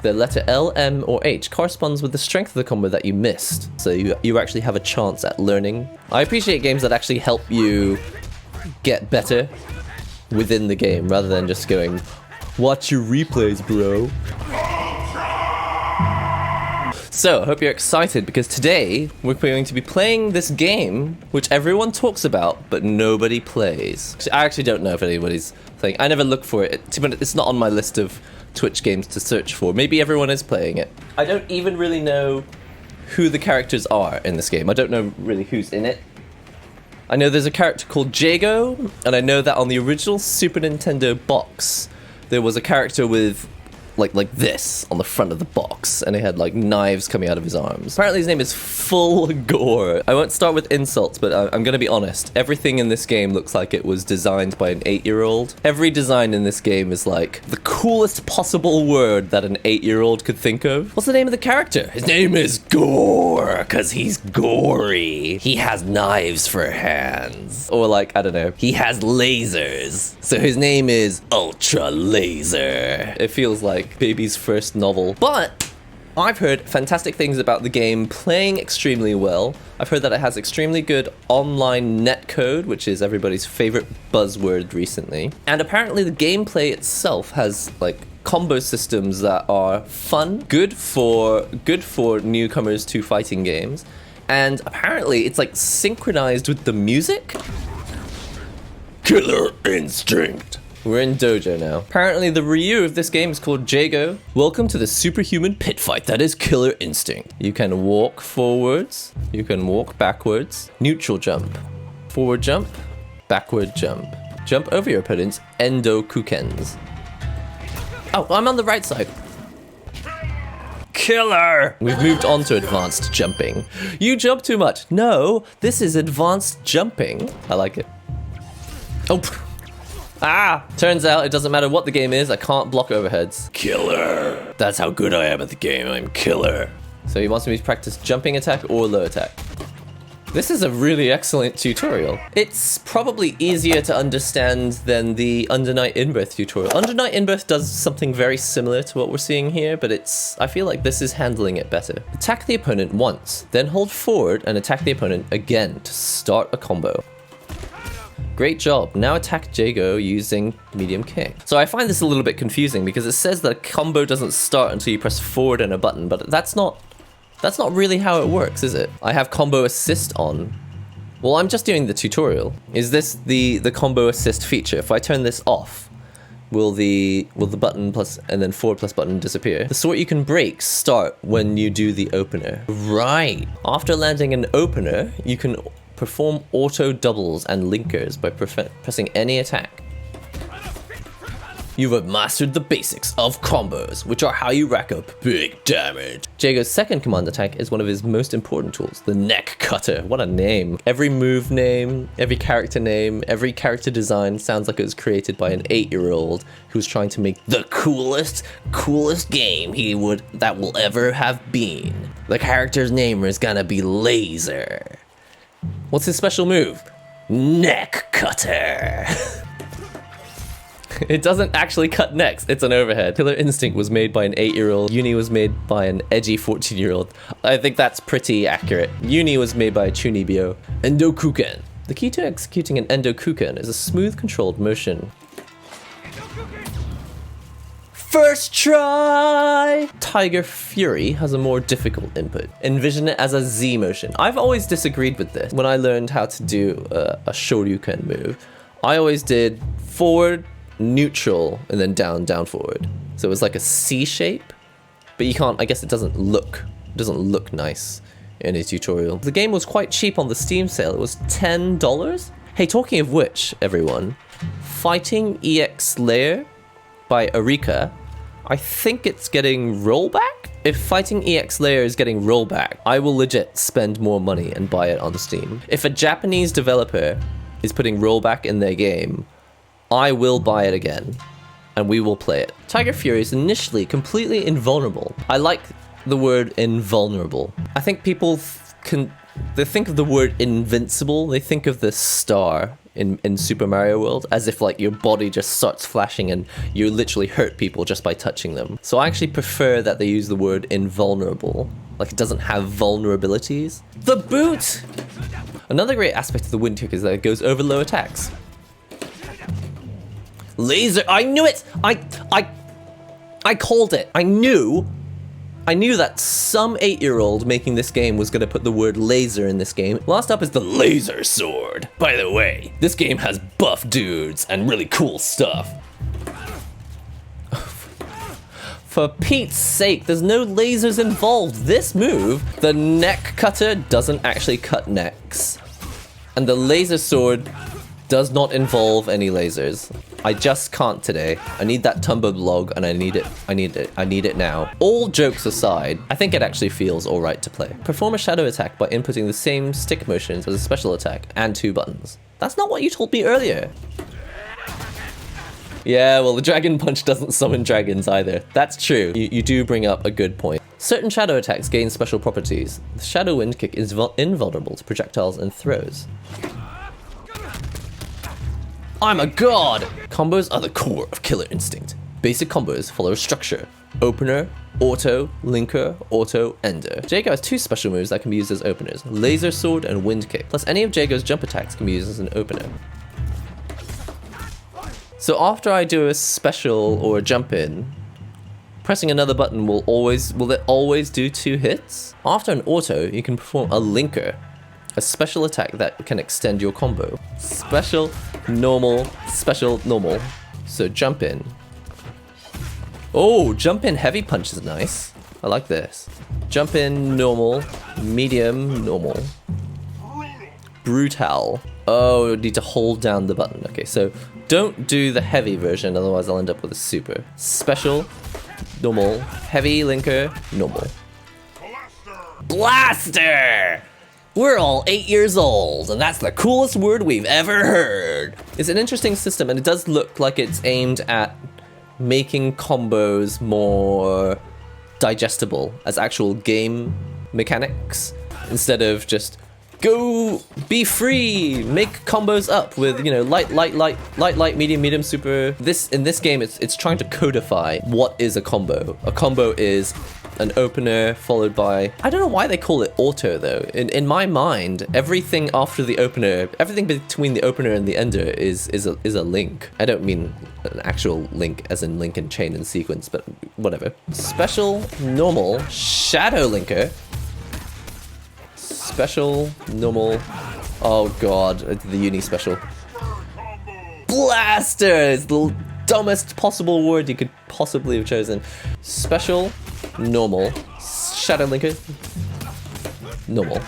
The letter L, M, or H corresponds with the strength of the combo that you missed. So you actually have a chance at learning. I appreciate games that actually help you get better within the game, rather than just going, watch your replays, bro. So, I hope you're excited, because today we're going to be playing this game which everyone talks about, but nobody plays. I actually don't know if anybody's playing. I never look for it. It's not on my list of Twitch games to search for. Maybe everyone is playing it. I don't even really know who the characters are in this game. I don't know really who's in it. I know there's a character called Jago, and I know that on the original Super Nintendo box, there was a character with like this on the front of the box, and he had like knives coming out of his arms. Apparently his name is Full Gore. I won't start with insults, but I'm gonna be honest. Everything in this game looks like it was designed by an 8-year-old. Every design in this game is like the coolest possible word that an 8-year-old could think of. What's the name of the character? His name is Gore, cause he's gory. He has knives for hands. Or like, I don't know, he has lasers. So his name is Ultra Laser. It feels like baby's first novel. But I've heard fantastic things about the game playing extremely well. I've heard that it has extremely good online netcode, which is everybody's favorite buzzword recently. And apparently the gameplay itself has like combo systems that are fun, good for newcomers to fighting games. And apparently it's like synchronized with the music. Killer Instinct. We're in Dojo now. Apparently the Ryu of this game is called Jago. Welcome to the superhuman pit fight that is Killer Instinct. You can walk forwards, you can walk backwards, neutral jump, forward jump, backward jump. Jump over your opponent's endo kukens. Oh, I'm on the right side. Killer! We've moved on to advanced jumping. You jump too much. No, this is advanced jumping. I like it. Oh. Ah! Turns out it doesn't matter what the game is, I can't block overheads. Killer! That's how good I am at the game, I'm killer. So he wants me to practice jumping attack or low attack. This is a really excellent tutorial. It's probably easier to understand than the Under Night In-Birth tutorial. Under Night In-Birth does something very similar to what we're seeing here, but I feel like this is handling it better. Attack the opponent once, then hold forward and attack the opponent again to start a combo. Great job. Now attack Jago using medium kick. So I find this a little bit confusing because it says that a combo doesn't start until you press forward and a button, but that's not really how it works, is it? I have combo assist on. Well, I'm just doing the tutorial. Is this the combo assist feature? If I turn this off, will the button plus and then forward plus button disappear? The sort you can break start when you do the opener. Right. After landing an opener, you can perform auto doubles and linkers by pressing any attack. You have mastered the basics of combos, which are how you rack up big damage. Jago's second command attack is one of his most important tools, the neck cutter. What a name. Every move name, every character name, every character design sounds like it was created by an 8-year-old who's trying to make the coolest game that will ever have been. The character's name is gonna be Laser. What's his special move? Neck cutter. It doesn't actually cut necks, it's an overhead. Killer Instinct was made by an 8-year-old. Uni was made by an edgy 14-year-old. I think that's pretty accurate. Uni was made by a Chunibyo. Endo kuken. The key to executing an endo kuken is a smooth controlled motion. First try! Tiger Fury has a more difficult input. Envision it as a Z motion. I've always disagreed with this. When I learned how to do a Shoryuken move, I always did forward, neutral, and then down, down, forward. So it was like a C shape, but you can't, I guess it doesn't look nice in a tutorial. The game was quite cheap on the Steam sale. It was $10. Hey, talking of which, everyone, Fighting EX Layer by Arika, I think it's getting rollback? If Fighting EX Layer is getting rollback, I will legit spend more money and buy it on Steam. If a Japanese developer is putting rollback in their game, I will buy it again, and we will play it. Tiger Fury is initially completely invulnerable. I like the word invulnerable. I think people they think of the word invincible, they think of the star in Super Mario World, as if like your body just starts flashing and you literally hurt people just by touching them. So I actually prefer that they use the word invulnerable. Like it doesn't have vulnerabilities. The boot! Another great aspect of the wind kick is that it goes over low attacks. Laser, I knew it! I called it. I knew that some 8-year-old making this game was gonna put the word laser in this game. Last up is the laser sword. By the way, this game has buff dudes and really cool stuff. For Pete's sake, there's no lasers involved. This move, the neck cutter, doesn't actually cut necks. And the laser sword does not involve any lasers. I just can't today. I need that Tumblr blog and I need it now. All jokes aside, I think it actually feels alright to play. Perform a shadow attack by inputting the same stick motions as a special attack and 2 buttons. That's not what you told me earlier. Yeah, well, the Dragon Punch doesn't summon dragons either. That's true. You do bring up a good point. Certain shadow attacks gain special properties. The Shadow Wind Kick is invulnerable to projectiles and throws. I'm a god! Combos are the core of Killer Instinct. Basic combos follow a structure. Opener, auto, linker, auto, ender. Jago has 2 special moves that can be used as openers. Laser Sword and Wind Kick. Plus any of Jago's jump attacks can be used as an opener. So after I do a special or a jump in, pressing another button will it always do 2 hits? After an auto, you can perform a linker, a special attack that can extend your combo. Special, normal, special, normal. So jump in. Oh, jump in heavy punch is nice. I like this. Jump in normal, medium, normal. Brutal. Oh, need to hold down the button. Okay, so don't do the heavy version, otherwise I'll end up with a super. Special, normal, heavy, linker, normal. Blaster! We're all 8 years old, and that's the coolest word we've ever heard. It's an interesting system, and it does look like it's aimed at making combos more digestible as actual game mechanics, instead of just go be free, make combos up with, you know, light, medium, super. In this game, it's trying to codify what is a combo. A combo is an opener followed by, I don't know why they call it auto though. In my mind, everything after the opener, everything between the opener and the ender is a link. I don't mean an actual link as in link and chain and sequence, but whatever. Special, normal, shadow linker. Special, normal, oh god, the uni special. Blaster is the dumbest possible word you could possibly have chosen. Special, normal, shadow linker, normal.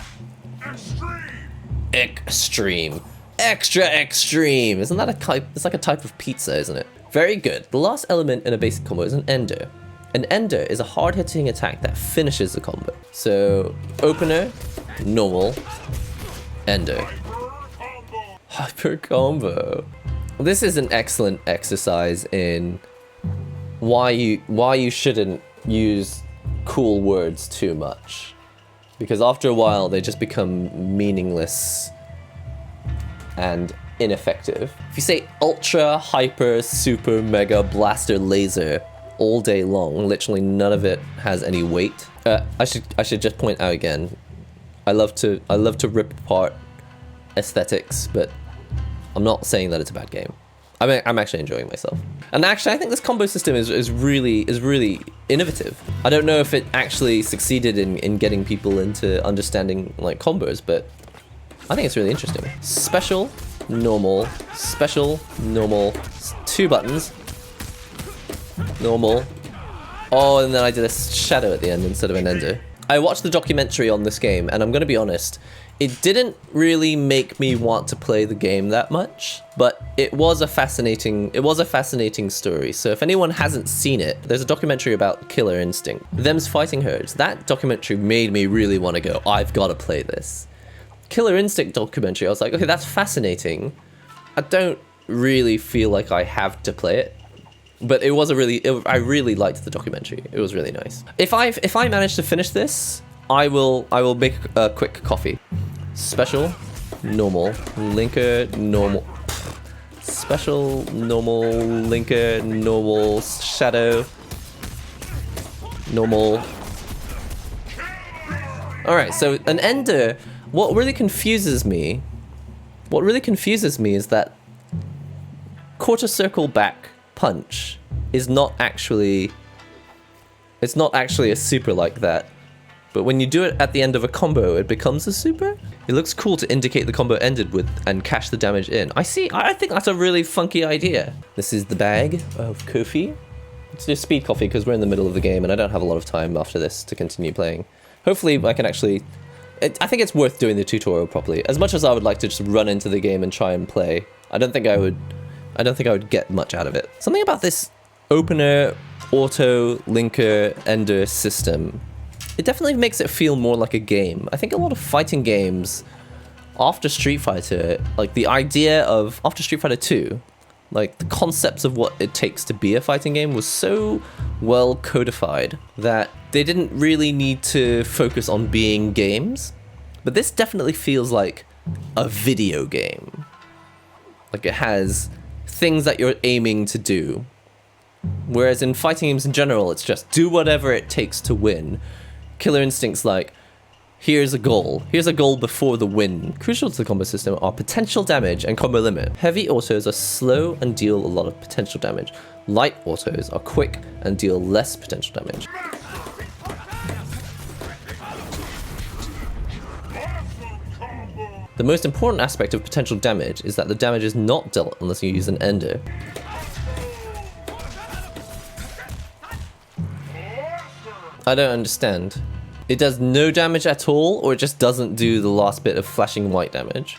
Extreme. Extra extreme. Isn't that a type? It's like a type of pizza, isn't it? Very good. The last element in a basic combo is an ender. An ender is a hard-hitting attack that finishes the combo. So, opener, normal, ender. Hyper combo. This is an excellent exercise in why you shouldn't use cool words too much, because after a while they just become meaningless and ineffective. If you say ultra, hyper, super, mega, blaster, laser all day long, literally none of it has any weight. I should just point out again, I love to rip apart aesthetics, but I'm not saying that it's a bad game. I'm actually enjoying myself. And actually, I think this combo system is really innovative. I don't know if it actually succeeded in getting people into understanding like combos, but I think it's really interesting. Special, normal, 2 buttons, normal. Oh, and then I did a shadow at the end instead of an ender. I watched the documentary on this game, and I'm gonna be honest, it didn't really make me want to play the game that much, but it was a fascinating story. So if anyone hasn't seen it, there's a documentary about Killer Instinct, them's fighting herds. That documentary made me really want to go, I've got to play this. Killer Instinct documentary, I was like, okay, that's fascinating. I don't really feel like I have to play it. But it was I really liked the documentary. It was really nice. If I manage to finish this, I will make a quick coffee. Special, normal, linker, normal. special, normal, linker, normal, shadow, normal. Alright, so an ender, what really confuses me is that quarter circle back punch is not actually, it's not actually a super like that. But when you do it at the end of a combo, it becomes a super? It looks cool to indicate the combo ended with and cash the damage in. I think that's a really funky idea. This is the bag of coffee. Let's do speed coffee because we're in the middle of the game and I don't have a lot of time after this to continue playing. Hopefully I can actually... I think it's worth doing the tutorial properly. As much as I would like to just run into the game and try and play, I don't think I would get much out of it. Something about this opener, auto, linker, ender system, it definitely makes it feel more like a game. I think a lot of fighting games after Street Fighter, like the idea of, after Street Fighter 2, like the concepts of what it takes to be a fighting game was so well codified that they didn't really need to focus on being games. But this definitely feels like a video game. Like it has things that you're aiming to do. Whereas in fighting games in general, it's just do whatever it takes to win. Killer Instinct's like, here's a goal. Here's a goal before the win. Crucial to the combo system are potential damage and combo limit. Heavy autos are slow and deal a lot of potential damage. Light autos are quick and deal less potential damage. The most important aspect of potential damage is that the damage is not dealt unless you use an ender. I don't understand. It does no damage at all, or it just doesn't do the last bit of flashing white damage?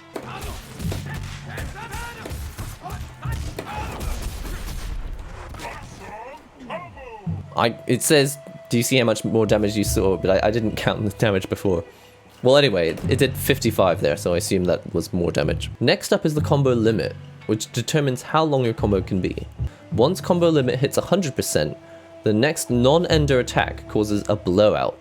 It says, do you see how much more damage you saw? But I didn't count the damage before. Well, anyway, it did 55 there, so I assume that was more damage. Next up is the combo limit, which determines how long your combo can be. Once combo limit hits 100%, the next non-ender attack causes a blowout.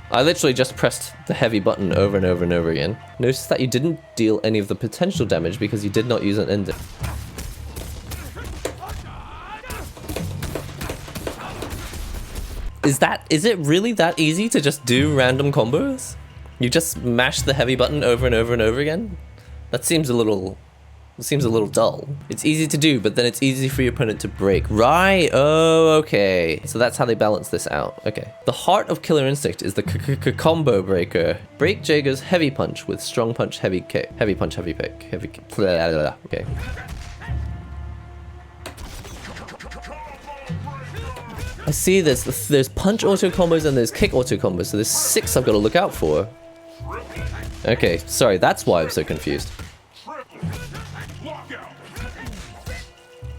I literally just pressed the heavy button over and over and over again. Notice that you didn't deal any of the potential damage because you did not use an ender. Is it really that easy to just do random combos? You just mash the heavy button over and over and over again? That seems a little dull. It's easy to do, but then it's easy for your opponent to break. Right, oh, okay. So that's how they balance this out, okay. The heart of Killer Instinct is the combo breaker. Break Jago's heavy punch with strong punch, heavy kick. Heavy punch, heavy kick, heavy kick, blah, blah, blah. Okay. I see there's punch auto combos and there's kick auto combos, so there's 6 I've got to look out for. Okay, sorry, that's why I'm so confused.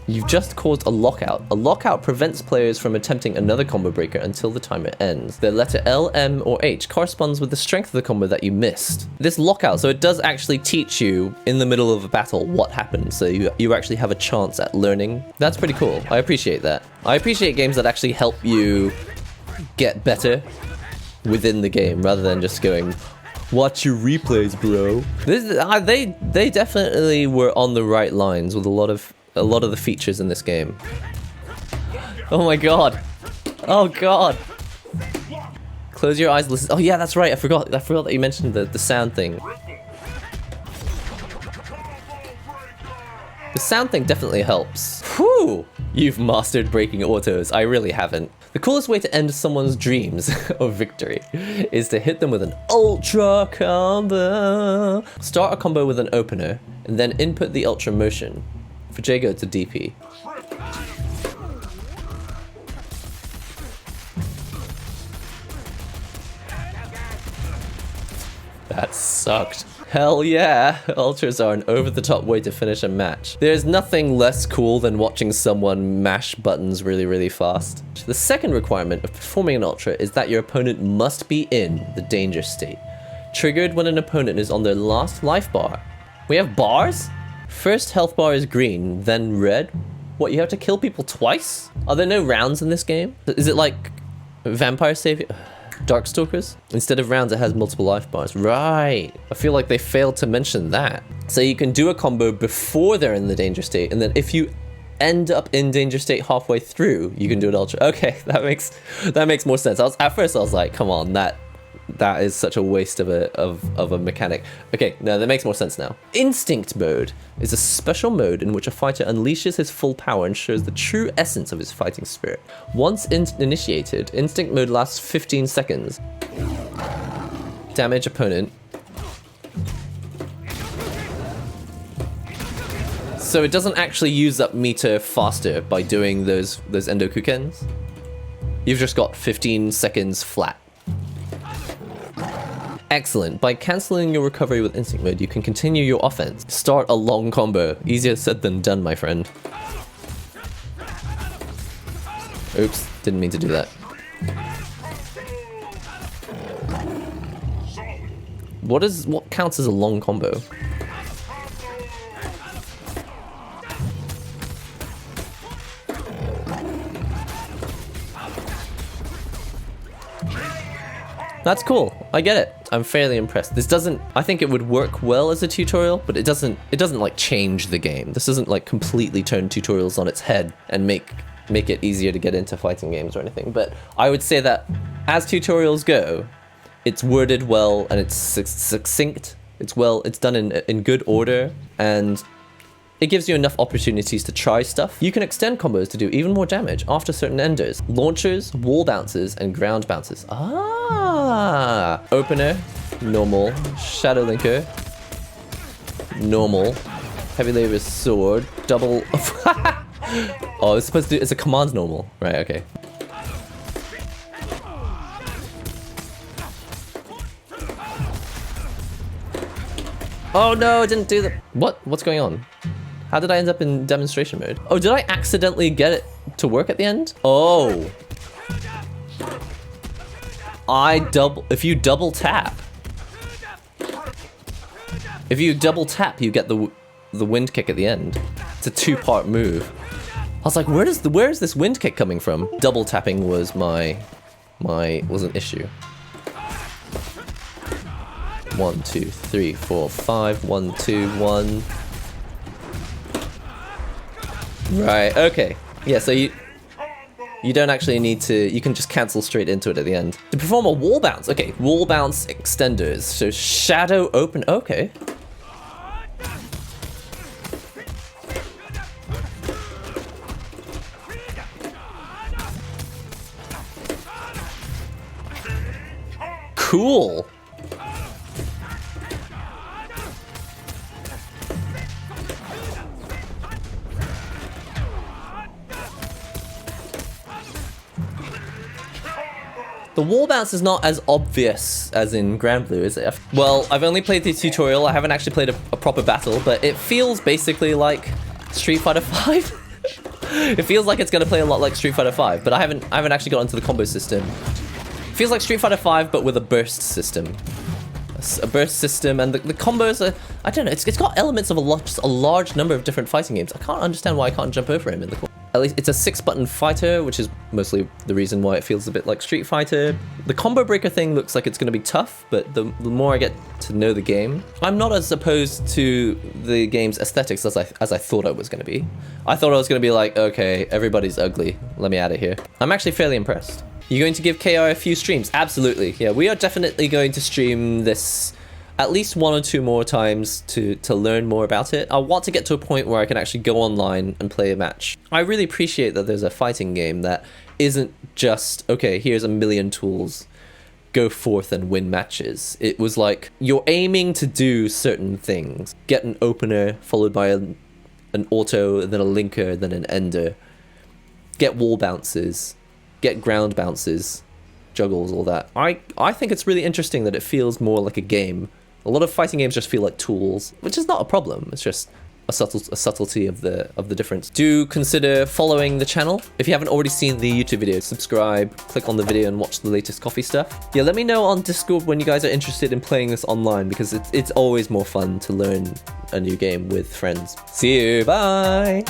You've just caused a lockout. A lockout prevents players from attempting another combo breaker until the timer ends. The letter L, M, or H corresponds with the strength of the combo that you missed. This lockout, so it does actually teach you in the middle of a battle what happened, so you actually have a chance at learning. That's pretty cool. I appreciate that. I appreciate games that actually help you get better within the game rather than just going, watch your replays, bro. They definitely were on the right lines with a lot of the features in this game. Oh my god. Oh god. Close your eyes, listen. Oh yeah, that's right. I forgot that you mentioned the sound thing. The sound thing definitely helps. Whew! You've mastered breaking autos. I really haven't. The coolest way to end someone's dreams of victory is to hit them with an ultra combo. Start a combo with an opener, and then input the ultra motion. For Jago, it's a DP. That sucked. Hell yeah! Ultras are an over-the-top way to finish a match. There's nothing less cool than watching someone mash buttons really, really fast. The second requirement of performing an ultra is that your opponent must be in the danger state. Triggered when an opponent is on their last life bar. We have bars? First health bar is green, then red. What, you have to kill people twice? Are there no rounds in this game? Is it like Vampire Savior? Darkstalkers? Instead of rounds, it has multiple life bars. Right. I feel like they failed to mention that. So you can do a combo before they're in the danger state, and then if you end up in danger state halfway through, you can do it ultra. Okay, that makes more sense. At first I was like, come on, that is such a waste of a mechanic. Okay, no, that makes more sense now. Instinct mode is a special mode in which a fighter unleashes his full power and shows the true essence of his fighting spirit. Once initiated, instinct mode lasts 15 seconds. Damage opponent. So it doesn't actually use up meter faster by doing those Endokukens. You've just got 15 seconds flat. Excellent. By cancelling your recovery with instinct mode, you can continue your offense. Start a long combo. Easier said than done, my friend. Oops, didn't mean to do that. What counts as a long combo? That's cool. I get it. I'm fairly impressed. This doesn't, I think it would work well as a tutorial, but it doesn't like change the game. This doesn't like completely turn tutorials on its head and make it easier to get into fighting games or anything. But I would say that as tutorials go, it's worded well and it's succinct. It's done in good order, and it gives you enough opportunities to try stuff. You can extend combos to do even more damage after certain enders. Launchers, wall bounces, and ground bounces. Ah! Opener, normal. Shadow Linker, normal. Heavy Labor's Sword, double... Oh, it's supposed to do... It's a command normal. Right, okay. Oh no, I didn't do the... What's going on? How did I end up in demonstration mode? Oh, did I accidentally get it to work at the end? Oh. If you double tap, you get the wind kick at the end. It's a 2-part move. I was like, where is this wind kick coming from? Double tapping was was an issue. 1, 2, 3, 4, 5. 1, 2, 1. Right, okay. Yeah, so you don't actually need to, you can just cancel straight into it at the end. To perform a wall bounce, okay, wall bounce extenders. So shadow open, okay. Cool. The wall bounce is not as obvious as in Grand Blue, is it? Well, I've only played the tutorial. I haven't actually played a proper battle, but it feels basically like Street Fighter 5. It feels like it's going to play a lot like Street Fighter 5, but I haven't actually got into the combo system. It feels like Street Fighter 5, but with a burst system. A burst system, and the combos are, I don't know, it's got elements of a large number of different fighting games. I can't understand why I can't jump over him in the corner. At least it's a 6-button fighter, which is mostly the reason why it feels a bit like Street Fighter. The combo breaker thing looks like it's going to be tough, but the more I get to know the game, I'm not as opposed to the game's aesthetics as I thought I was going to be. I thought I was going to be like, okay, everybody's ugly, let me out of here. I'm actually fairly impressed. You're going to give KR a few streams? Absolutely. Yeah, we are definitely going to stream this at least 1 or 2 more times to learn more about it. I want to get to a point where I can actually go online and play a match. I really appreciate that there's a fighting game that isn't just, okay, here's a million tools, go forth and win matches. It was like, you're aiming to do certain things. Get an opener, followed by an auto, then a linker, then an ender. Get wall bounces. Get ground bounces, juggles, all that. I think it's really interesting that it feels more like a game. A lot of fighting games just feel like tools, which is not a problem. It's just a subtlety of the difference. Do consider following the channel. If you haven't already seen the YouTube video, subscribe, click on the video and watch the latest coffee stuff. Yeah, let me know on Discord when you guys are interested in playing this online, because it's always more fun to learn a new game with friends. See you, bye!